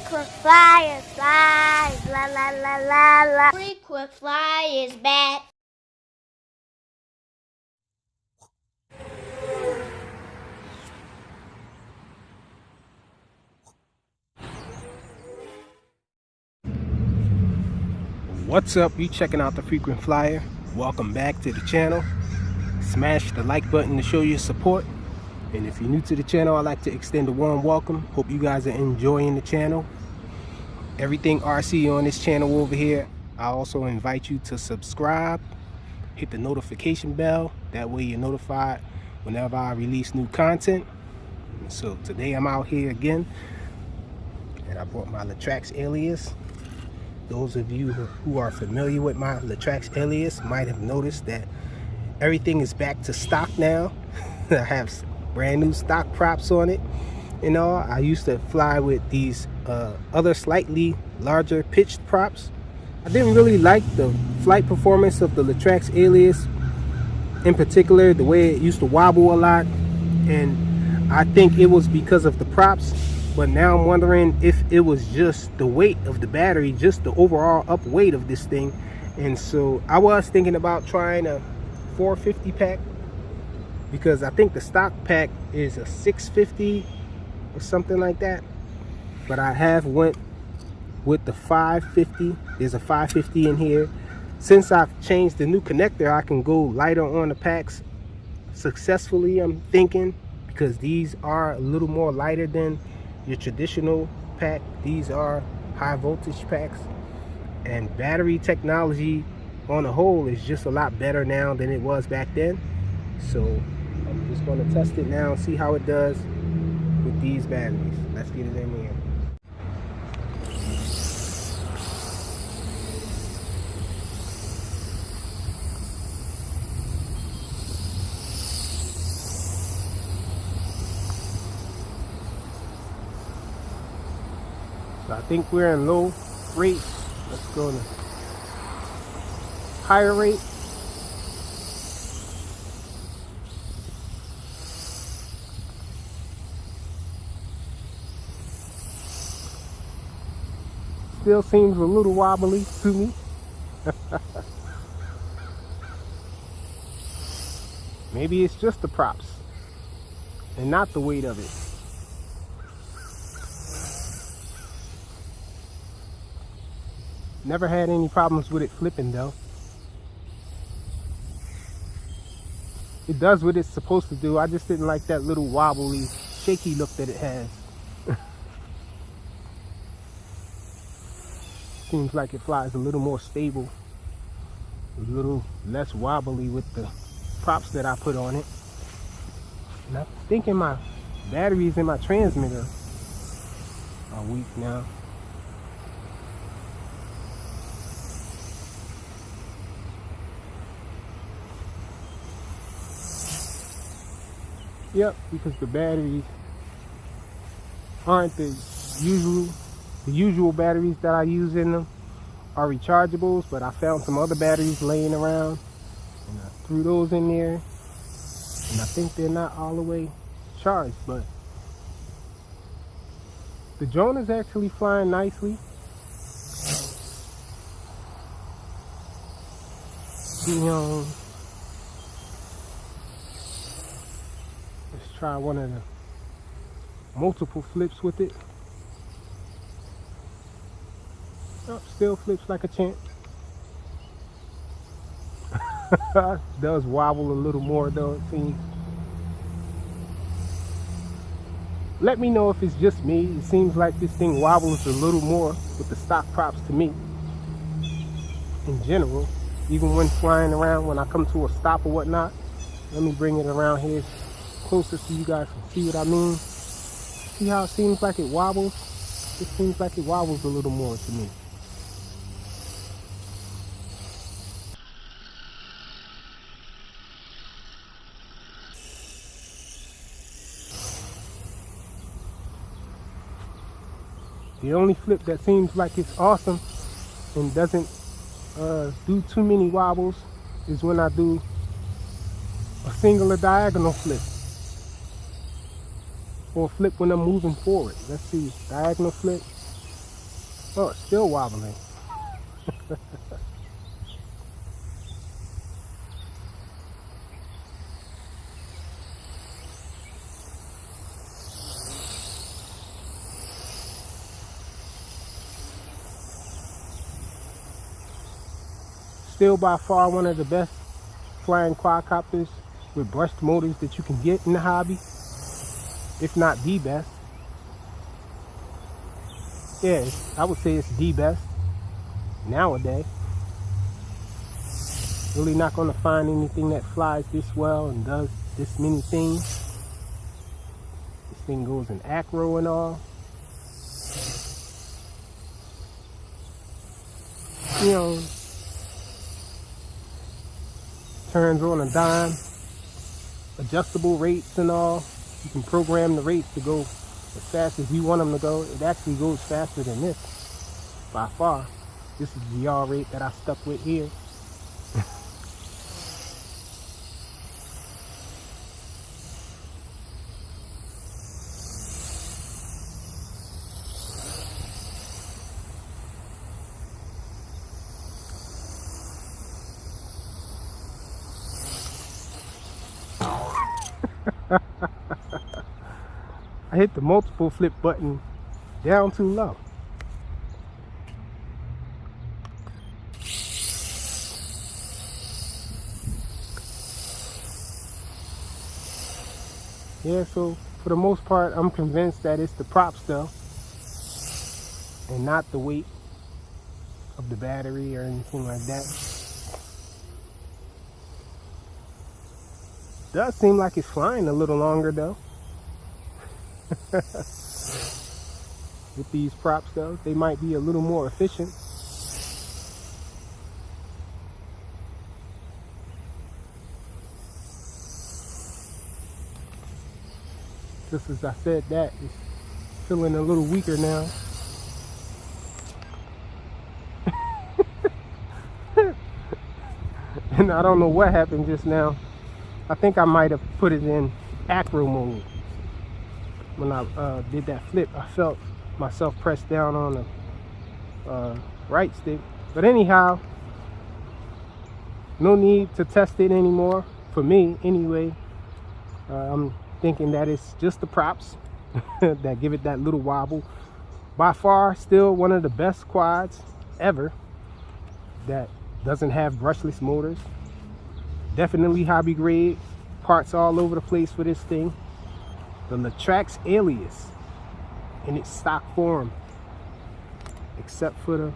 Frequent flyers, flies, la la la la la. Frequent flyers back. What's up? You checking out the Frequent Flyer? Welcome back to the channel. Smash the like button to show your support. And if you're new to the channel, I'd like to extend a warm welcome. Hope you guys are enjoying the channel. Everything RC on this channel over here. I also invite you to subscribe, hit the notification bell. That way you're notified whenever I release new content. So today I'm out here again, and I brought my Latrax Alias. Those of you who are familiar with my Latrax Alias might have noticed that everything is back to stock now. I have brand new stock props on it. You know, I used to fly with these other slightly larger pitched props. I didn't really like the flight performance of the Latrax Alias, in particular the way it used to wobble a lot, and I think it was because of the props. But now I'm wondering if it was just the weight of the battery, just the overall up weight of this thing. And so I was thinking about trying a 450 pack, because I think the stock pack is a 650 or something like that. But I have went with the 550. There's a 550 in here. Since I've changed the new connector, I can go lighter on the packs successfully, I'm thinking, because these are a little more lighter than your traditional pack. These are high voltage packs, and battery technology on the whole is just a lot better now than it was back then. So I'm just going to test it now and see how it does with these batteries. Let's get it in here. So I think we're in low rate. Let's go to higher rate. Still seems a little wobbly to me. Maybe it's just the props and not the weight of it. Never had any problems with it flipping though. It does what it's supposed to do. I just didn't like that little wobbly, shaky look that it has. Seems like it flies a little more stable, a little less wobbly with the props that I put on it. And I'm thinking my batteries in my transmitter are weak now. Yep, because the batteries aren't the usual batteries that I use in them are rechargeables, but I found some other batteries laying around and I threw those in there, and I think they're not all the way charged, but the drone is actually flying nicely. Let's try one of the multiple flips with it. Oh, still flips like a champ. Does wobble a little more though, it seems. Let me know if it's just me. It seems like this thing wobbles a little more with the stock props to me in general, even when flying around. When I come to a stop or whatnot, let me bring it around here closer so you guys can see what I mean. See how it seems like it wobbles? It seems like it wobbles a little more to me. The only flip that seems like it's awesome and doesn't do too many wobbles is when I do a single or diagonal flip, or flip when I'm moving forward. Let's see, diagonal flip, Oh, it's still wobbling. Still by far one of the best flying quadcopters with brushed motors that you can get in the hobby, if not the best. Yeah, I would say it's the best nowadays. Really not going to find anything that flies this well and does this many things. This thing goes in acro and all. You know, turns on a dime, adjustable rates and all. You can program the rates to go as fast as you want them to go. It actually goes faster than this by far. This is the yaw rate that I stuck with here. I hit the multiple flip button down too low. Yeah, so for the most part, I'm convinced that it's the props though, and not the weight of the battery or anything like that. Does seem like it's flying a little longer though. With these props though, they might be a little more efficient. Just as I said that, it's feeling a little weaker now. And I don't know what happened just now. I think I might have put it in acro mode. When I did that flip, I felt myself press down on the right stick. But anyhow, no need to test it anymore, for me anyway. I'm thinking that it's just the props that give it that little wobble. By far, still one of the best quads ever that doesn't have brushless motors. Definitely hobby grade, parts all over the place for this thing. The Latrax Alias in its stock form, except for the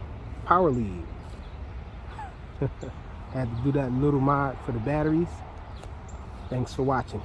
power lead. Had to do that little mod for the batteries. Thanks for watching.